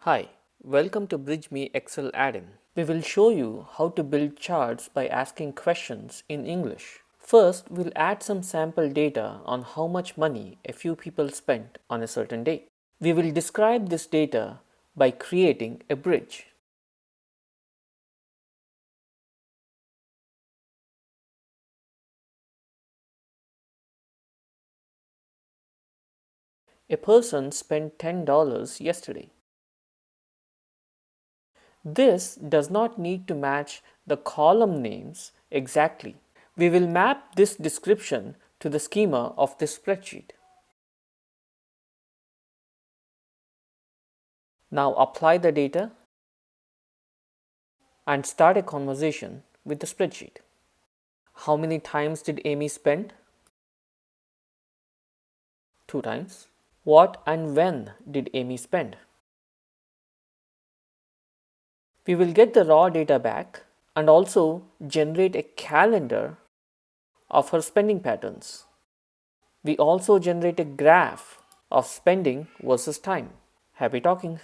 Hi, welcome to BridgeMe Excel AddIn. We will show you how to build charts by asking questions in English. First, we'll add some sample data on how much money a few people spent on a certain day. We will describe this data by creating a bridge. A person spent $10 yesterday. This does not need to match the column names exactly. We will map this description to the schema of this spreadsheet. Now apply the data and start a conversation with the spreadsheet. How many times did Amy spend? 2 times. What and when did Amy spend? We will get the raw data back and also generate a calendar of her spending patterns. We also generate a graph of spending versus time. Happy talking!